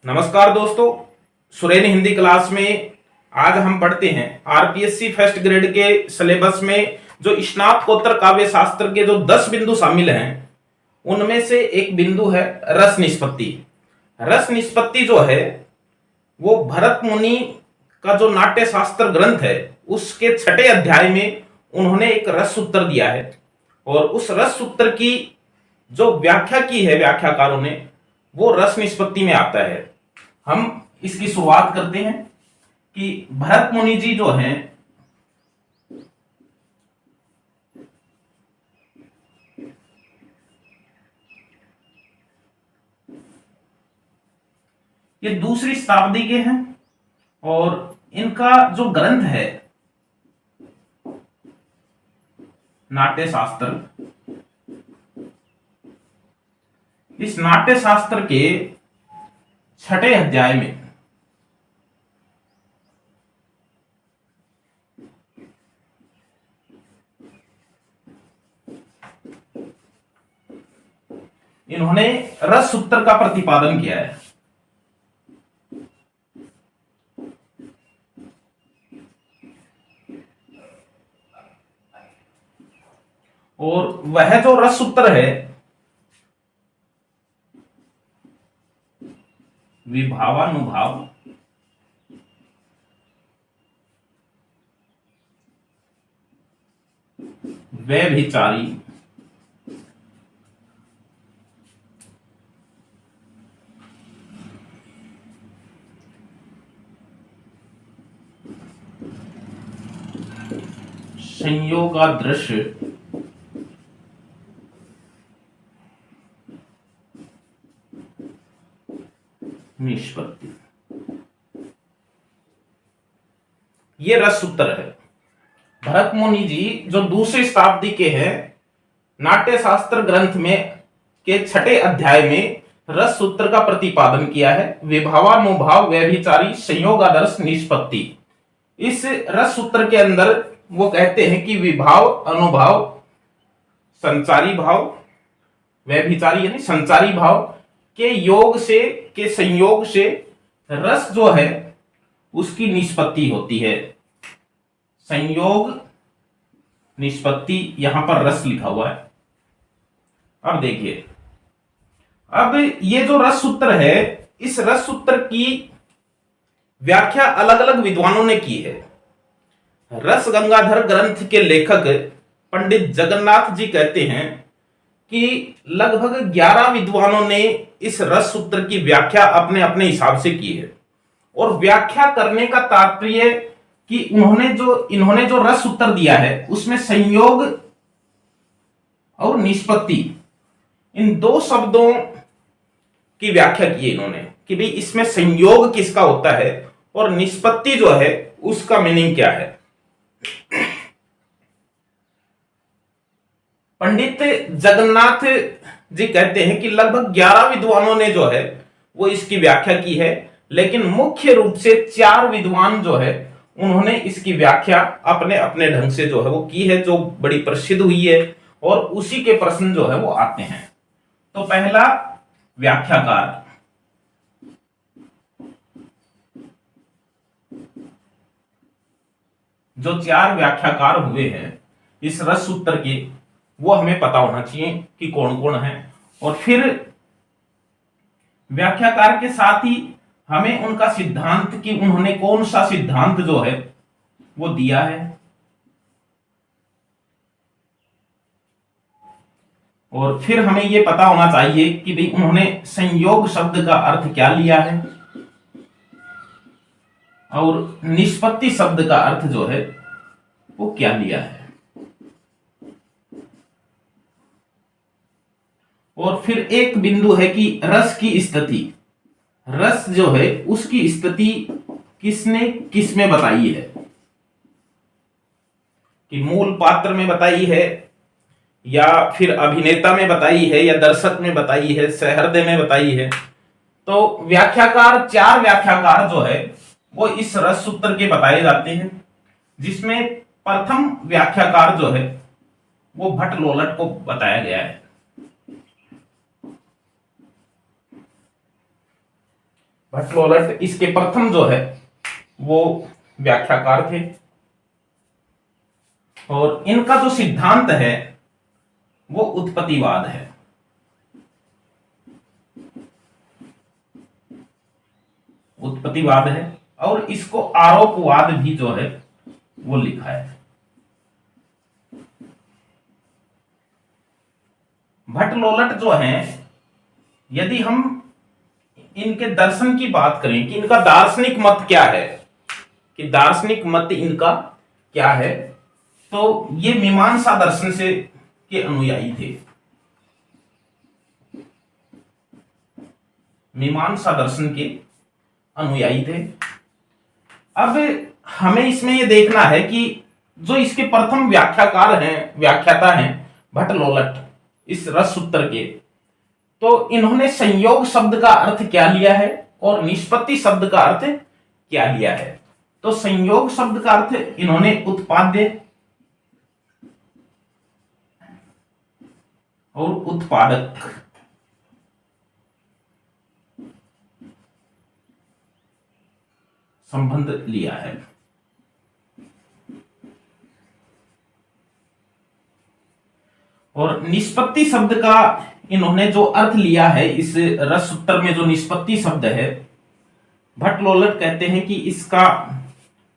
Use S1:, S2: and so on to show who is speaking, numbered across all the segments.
S1: नमस्कार दोस्तों, सुरेन हिंदी क्लास में आज हम पढ़ते हैं आरपीएससी फर्स्ट ग्रेड के सिलेबस में जो स्नातकोत्तर काव्य शास्त्र के जो 10 बिंदु शामिल हैं उनमें से एक बिंदु है रस निष्पत्ति। रस निष्पत्ति जो है वो भरत मुनि का जो नाट्य शास्त्र ग्रंथ है उसके 6ठे अध्याय में उन्होंने एक रस सूत्र दिया है और उस रस सूत्र की जो व्याख्या की है व्याख्याकारों ने वो रस निष्पत्ति में आता है। हम इसकी शुरुआत करते हैं कि भरत मुनि जी जो हैं ये दूसरी शताब्दी के हैं और इनका जो ग्रंथ है नाट्य शास्त्र, इस नाट्य शास्त्र के 6ठे अध्याय में इन्होंने रस सूत्र का प्रतिपादन किया है। और वह जो रस सूत्र है विभावानुभाव व्यभिचारी संयोगादृश निष्पत्ति, ये रस सूत्र है। भरत मुनि जी जो दूसरी शताब्दी के हैं नाट्य शास्त्र ग्रंथ में के 6ठे अध्याय में रस सूत्र का प्रतिपादन किया है। विभावानुभाव व्यभिचारी संयोगादर्श निष्पत्ति। इस रस सूत्र के अंदर वो कहते हैं कि विभाव अनुभाव संचारी भाव व्यभिचारी यानी संचारी भाव के योग से के संयोग से रस जो है उसकी निष्पत्ति होती है। संयोग निष्पत्ति, यहां पर रस लिखा हुआ है। अब देखिए, अब ये जो रस सूत्र है इस रस सूत्र की व्याख्या अलग अलग विद्वानों ने की है। रस गंगाधर ग्रंथ के लेखक पंडित जगन्नाथ जी कहते हैं कि लगभग 11 विद्वानों ने इस रस सूत्र की व्याख्या अपने अपने हिसाब से की है। और व्याख्या करने का तात्पर्य कि इन्होंने जो रस सूत्र दिया है उसमें संयोग और निष्पत्ति इन दो शब्दों की व्याख्या की है इन्होंने कि भाई इसमें संयोग किसका होता है और निष्पत्ति जो है उसका मीनिंग क्या है। पंडित जगन्नाथ जी कहते हैं कि लगभग 11 विद्वानों ने जो है वो इसकी व्याख्या की है, लेकिन मुख्य रूप से 4 विद्वान जो है उन्होंने इसकी व्याख्या अपने अपने ढंग से जो है वो की है, जो बड़ी प्रसिद्ध हुई है और उसी के प्रश्न जो है वो आते हैं। तो पहला व्याख्याकार, जो 4 व्याख्याकार हुए हैं इस रस सूत्र के, वो हमें पता होना चाहिए कि कौन कौन है। और फिर व्याख्याकार के साथ ही हमें उनका सिद्धांत कि उन्होंने कौन सा सिद्धांत जो है वो दिया है। और फिर हमें यह पता होना चाहिए कि भाई उन्होंने संयोग शब्द का अर्थ क्या लिया है और निष्पत्ति शब्द का अर्थ जो है वो क्या लिया है। और फिर एक बिंदु है कि रस की स्थिति, रस जो है उसकी स्थिति किसने किस में बताई है, कि मूल पात्र में बताई है या फिर अभिनेता में बताई है या दर्शक में बताई है, सहृदय में बताई है। तो व्याख्याकार, 4 व्याख्याकार जो है वो इस रस सूत्र के बताए जाते हैं, जिसमें प्रथम व्याख्याकार जो है वो भट्ट लोलट को बताया गया है। भट्टलोलट इसके प्रथम जो है वो व्याख्याकार थे, और इनका जो सिद्धांत है वो उत्पत्तिवाद है। उत्पत्तिवाद है, और इसको आरोपवाद भी जो है वो लिखा है। भट्टलोलट जो हैं, यदि हम इनके दर्शन की बात करें कि इनका दार्शनिक मत क्या है, कि दार्शनिक मत इनका क्या है, तो ये मीमांसा दर्शन से के अनुयायी थे। मीमांसा दर्शन के अनुयायी थे। अब हमें इसमें यह देखना है कि जो इसके प्रथम व्याख्याकार हैं, व्याख्याता हैं भट्टलोलट इस रस सूत्र के, तो इन्होंने संयोग शब्द का अर्थ क्या लिया है और निष्पत्ति शब्द का अर्थ क्या लिया है। तो संयोग शब्द का अर्थ इन्होंने उत्पाद्य और उत्पादक संबंध लिया है। और निष्पत्ति शब्द का इन्होंने जो अर्थ लिया है, इस रस सूत्र में जो निष्पत्ति शब्द है, भट्टलोलट कहते हैं कि इसका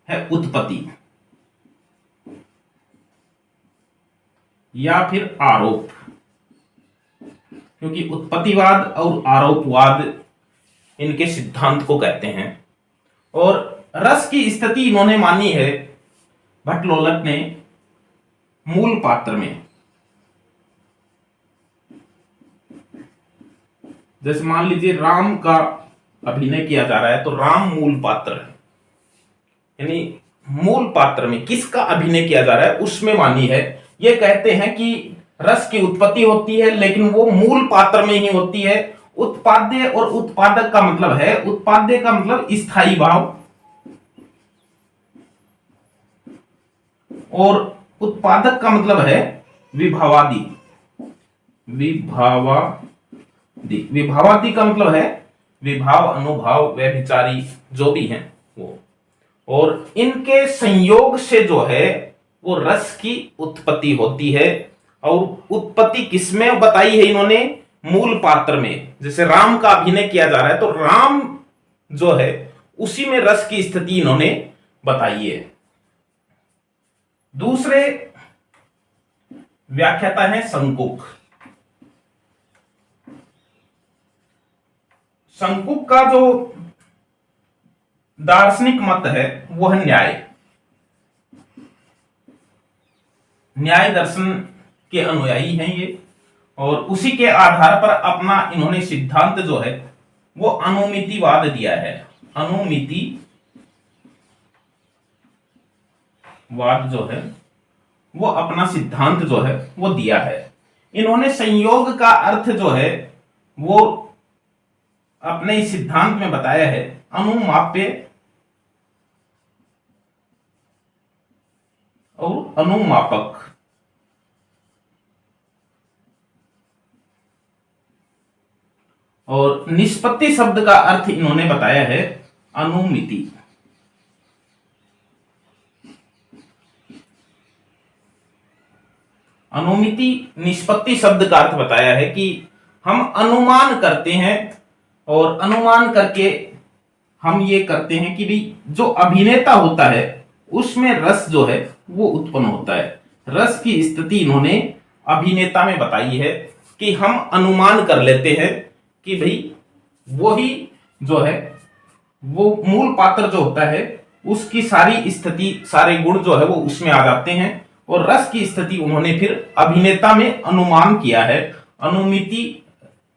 S1: है उत्पत्ति या फिर आरोप, क्योंकि उत्पत्तिवाद और आरोपवाद इनके सिद्धांत को कहते हैं। और रस की स्थिति इन्होंने मानी है भट्टलोलट ने मूल पात्र में। जैसे मान लीजिए राम का अभिनय किया जा रहा है, तो राम मूल पात्र है, यानी मूल पात्र में किसका अभिनय किया जा रहा है उसमें मानी है। ये कहते हैं कि रस की उत्पत्ति होती है, लेकिन वो मूल पात्र में ही होती है। उत्पाद्य और उत्पादक का मतलब है, उत्पाद्य का मतलब स्थायी भाव, और उत्पादक का मतलब है विभावादि। विभावादि का मतलब है विभाव, अनुभाव, व्यभिचारी जो भी हैं वो। और इनके संयोग से जो है वो रस की उत्पत्ति होती है। और उत्पत्ति किसमें बताई है इन्होंने? मूल पात्र में। जैसे राम का अभिनय किया जा रहा है, तो राम जो है उसी में रस की स्थिति इन्होंने बताई है। दूसरे व्याख्याता है शंकुक। शंकुक का जो दार्शनिक मत है वो है न्याय दर्शन के अनुयायी हैं ये, और उसी के आधार पर अपना इन्होंने सिद्धांत जो है वो अनुमितिवाद दिया है। अनुमितिवाद जो है वो अपना सिद्धांत जो है वो दिया है। इन्होंने संयोग का अर्थ जो है वो अपने इस सिद्धांत में बताया है अनुमाप्य और अनुमापक। और निष्पत्ति शब्द का अर्थ इन्होंने बताया है अनुमिति। अनुमिति निष्पत्ति शब्द का अर्थ बताया है कि हम अनुमान करते हैं, और अनुमान करके हम ये करते हैं कि भी जो अभिनेता होता है उसमें रस जो है वो उत्पन्न होता है। रस की स्थिति इन्होंने अभिनेता में बताई है कि हम अनुमान कर लेते हैं कि भाई वही जो है वो मूल पात्र जो होता है उसकी सारी स्थिति, सारे गुण जो है वो उसमें आ जाते हैं। और रस की स्थिति उन्होंने फिर अभिनेता में अनुमान किया है। अनुमिति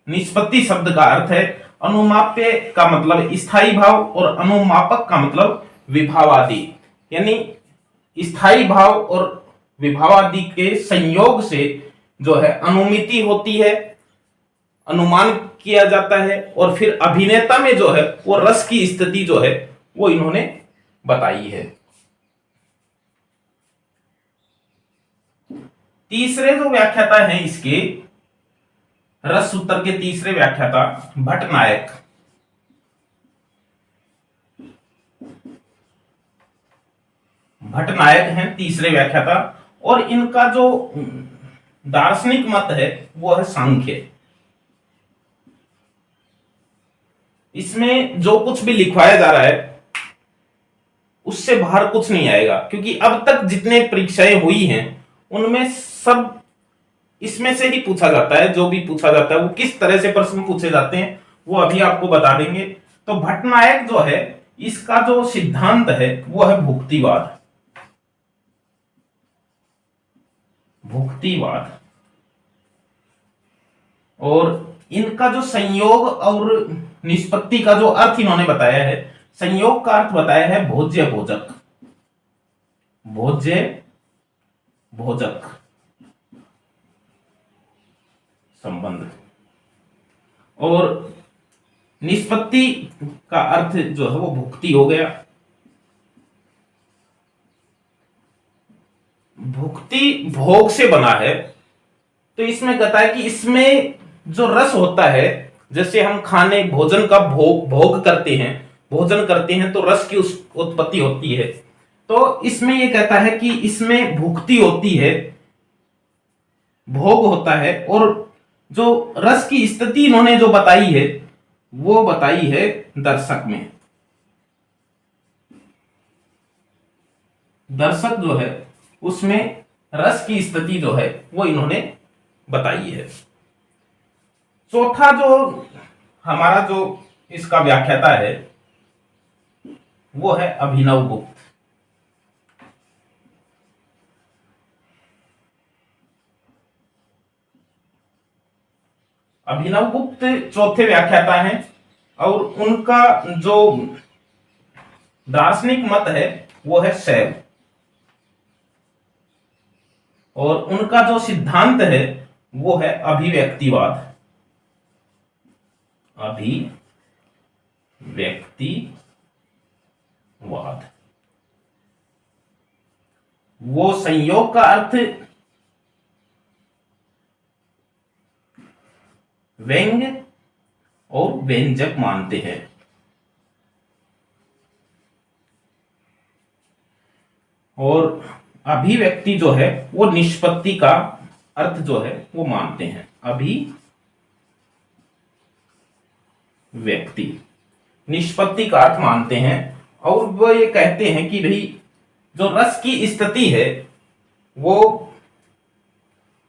S1: निष्पत्ति शब्द का अर्थ है अनुमाप्य का मतलब स्थायी भाव, और अनुमापक का मतलब विभावादि। यानी स्थायी भाव और विभावादि के संयोग से जो है अनुमिति होती है, अनुमान किया जाता है, और फिर अभिनेता में जो है वो रस की स्थिति जो है वो इन्होंने बताई है। तीसरे जो व्याख्याता हैं इसके रस सूत्र के तीसरे व्याख्याता भट्टनायक। भट्टनायक हैं तीसरे व्याख्याता, और इनका जो दार्शनिक मत है वो है सांख्य। इसमें जो कुछ भी लिखवाया जा रहा है उससे बाहर कुछ नहीं आएगा, क्योंकि अब तक जितने परीक्षाएं हुई हैं उनमें सब इसमें से ही पूछा जाता है। जो भी पूछा जाता है वो किस तरह से प्रश्न पूछे जाते हैं वो अभी आपको बता देंगे। तो भट्टनायक जो है इसका जो सिद्धांत है वो है भुक्तिवाद। भुक्तिवाद। और इनका जो संयोग और निष्पत्ति का जो अर्थ इन्होंने बताया है, संयोग का अर्थ बताया है भोज्य भोजक। भोज्य भोजक संबंध। और निष्पत्ति का अर्थ जो है वो भुक्ति हो गया। भुक्ति भोग से बना है, तो इसमें कहता है कि इसमें जो रस होता है, जैसे हम खाने भोजन का भोग करते हैं, भोजन करते हैं तो रस की उत्पत्ति होती है। तो इसमें ये कहता है कि इसमें भुक्ति होती है, भोग होता है, और जो रस की स्थिति इन्होंने जो बताई है वो बताई है दर्शक में। दर्शक जो है उसमें रस की स्थिति जो है वो इन्होंने बताई है। चौथा जो हमारा जो इसका व्याख्याता है वो है अभिनवगुप्त। अभिनवगुप्त चौथे व्याख्याता हैं, और उनका जो दार्शनिक मत है वो है शैव, और उनका जो सिद्धांत है वो है अभिव्यक्तिवाद। अभिव्यक्तिवाद। वो संयोग का अर्थ व्यंग्य और व्यंजक मानते हैं। और अभिव्यक्ति जो है वो निष्पत्ति का अर्थ जो है वो मानते हैं। अभिव्यक्ति निष्पत्ति का अर्थ मानते हैं, और वो ये कहते हैं कि भाई जो रस की स्थिति है, वो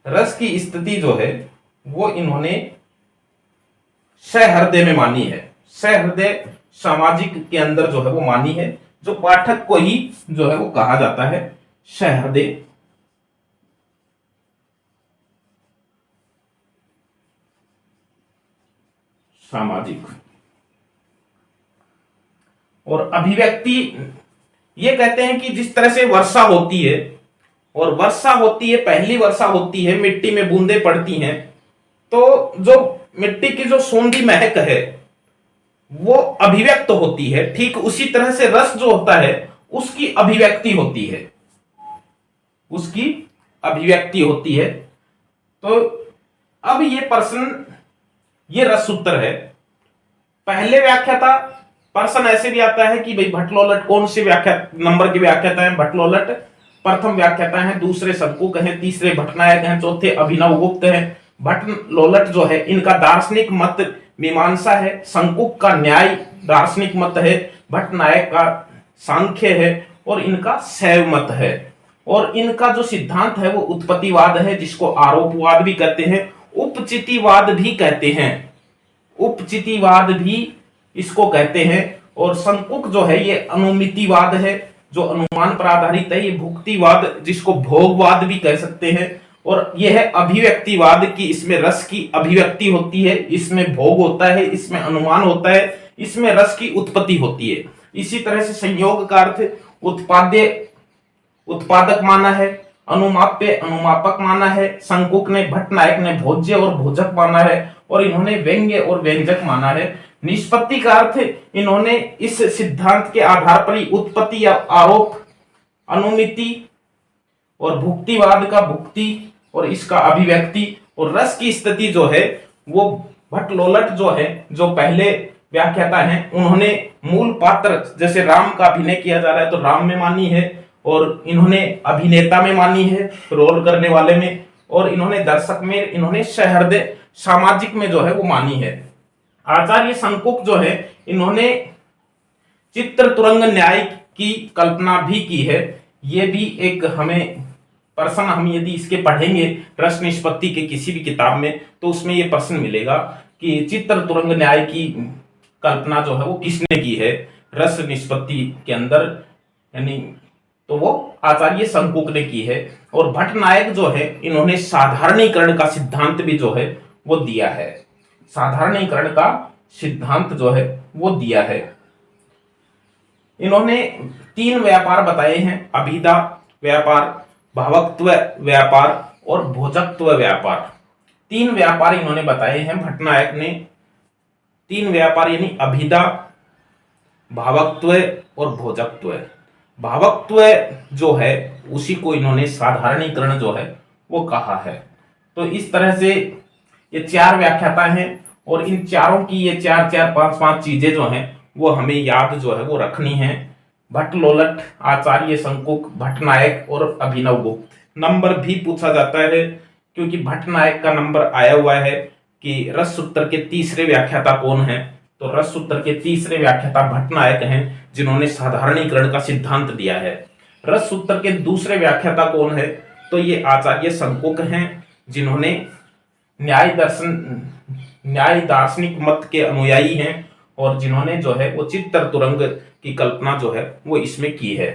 S1: रस की स्थिति जो है वो इन्होंने सहृदय में मानी है। सहृदय सामाजिक के अंदर जो है वो मानी है, जो पाठक को ही जो है वो कहा जाता है सहृदय। सामाजिक। और अभिव्यक्ति ये कहते हैं कि जिस तरह से वर्षा होती है, और वर्षा होती है, पहली वर्षा होती है, मिट्टी में बूंदें पड़ती हैं, तो जो मिट्टी की जो सोंधी महक है वो अभिव्यक्त होती है। ठीक उसी तरह से रस जो होता है उसकी अभिव्यक्ति होती है, उसकी अभिव्यक्ति होती है। तो अब ये प्रश्न, ये रस सूत्र है। पहले व्याख्याता प्रश्न ऐसे भी आता है कि भाई भट्टलोलट कौन से व्याख्या नंबर के व्याख्याता है? भट्टलोलट प्रथम व्याख्याता है, दूसरे शंकुक हैं, तीसरे भट्टनायक हैं, चौथे अभिनवगुप्त हैं। भट्टलोलट जो है इनका दार्शनिक मत मीमांसा है, शंकुक का न्याय दार्शनिक मत है, भट्टनायक का सांख्य है, और इनका शैव मत है। और इनका जो सिद्धांत है वो उत्पत्तिवाद है, जिसको आरोपवाद भी कहते हैं, उपचितिवाद भी कहते हैं, उपचितिवाद भी इसको कहते हैं। और शंकुक जो है ये अनुमितिवाद है, जो अनुमान पर आधारित है। ये भुक्तिवाद, जिसको भोगवाद भी कह सकते हैं। और यह है अभिव्यक्तिवाद की, इसमें रस की अभिव्यक्ति होती है, इसमें भोग होता है, इसमें अनुमान होता है, इसमें रस की उत्पत्ति होती है। इसी तरह से संयोग का अर्थ उत्पाद्य उत्पादक माना है, अनुमाप्य अनुमापक माना है, शंकुक ने भट्टनायक ने भोज्य और भोजक माना है, और इन्होंने व्यंग्य और व्यंजक माना है। निष्पत्ति का अर्थ इन्होंने इस सिद्धांत के आधार पर ही उत्पत्ति या आरोप, अनुमिति, और भुक्तिवाद का भुक्ति, और इसका अभिव्यक्ति, और रस की स्थिति जो है वो भट्टलोलट जो है, जो पहले व्याख्याता हैं, उन्होंने मूल पात्र जैसे राम का अभिनय किया जा रहा है तो राम में मानी है, और इन्होंने अभिनेता में मानी है, रोल करने वाले में, और इन्होंने दर्शक में, इन्होंने सहृदय सामाजिक में जो है वो मानी है। आचार्य शंकुक जो है इन्होंने चित्र तुरंग न्याय की कल्पना भी की है। ये भी एक हमें प्रश्न, हम यदि इसके पढ़ेंगे रस निष्पत्ति के किसी भी किताब में तो उसमें ये प्रश्न मिलेगा कि चित्र तुरंग न्याय की कल्पना जो है वो किसने की है रस निष्पत्ति के अंदर, यानी तो वो आचार्य शंकुक ने की है। और भट्टनायक जो है इन्होंने साधारणीकरण का सिद्धांत भी जो है वो दिया है, साधारणीकरण का सिद्धांत जो है वो दिया है। इन्होंने 3 व्यापार बताए हैं, अभिधा व्यापार, भावत्व व्यापार और भोजकत्व व्यापार। 3 व्यापार इन्होंने बताए हैं भट्टनायक ने। 3 व्यापार यानी अभिधा, भावत्व और भोजकत्व। भावत्व जो है उसी को इन्होंने साधारणीकरण जो है वो कहा है। तो इस तरह से ये 4 व्याख्याता हैं और इन चारों की ये 4-4, 5-5 चीजें जो हैं वो हमें याद जो है वो रखनी है। भट्टलोलट, आचार्य शंकुक, भट्टनायक और अभिनवगुप्त। नंबर भी पूछा जाता है क्योंकि भट्टनायक का नंबर आया हुआ है कि रस सूत्र के तीसरे व्याख्याता कौन है, तो रस सूत्र के तीसरे व्याख्याता भट्टनायक हैं जिन्होंने साधारणीकरण का सिद्धांत दिया है। रस सूत्र के दूसरे व्याख्याता कौन है, तो ये आचार्य शंकुक हैं जिन्होंने न्याय दार्शनिक मत के अनुयायी हैं और जिन्होंने जो है वो चित्र तुरंग की कल्पना जो है वो इसमें की है।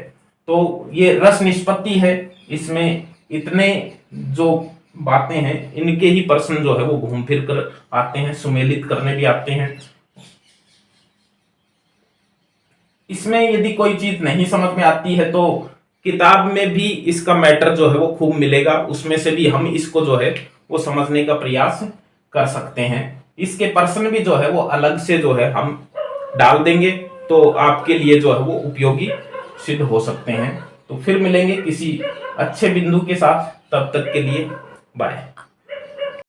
S1: तो ये रस निष्पत्ति है, इसमें इतने जो बातें हैं इनके ही प्रश्न जो है वो घूम फिर कर आते हैं, सुमेलित करने भी आते हैं। इसमें यदि कोई चीज नहीं समझ में आती है तो किताब में भी इसका मैटर जो है वो खूब मिलेगा, उसमें से भी हम इसको जो है वो समझने का प्रयास कर सकते हैं। इसके प्रश्न भी जो है वो अलग से जो है हम डाल देंगे तो आपके लिए जो है वो उपयोगी सिद्ध हो सकते हैं। तो फिर मिलेंगे किसी अच्छे बिंदु के साथ, तब तक के लिए बाय।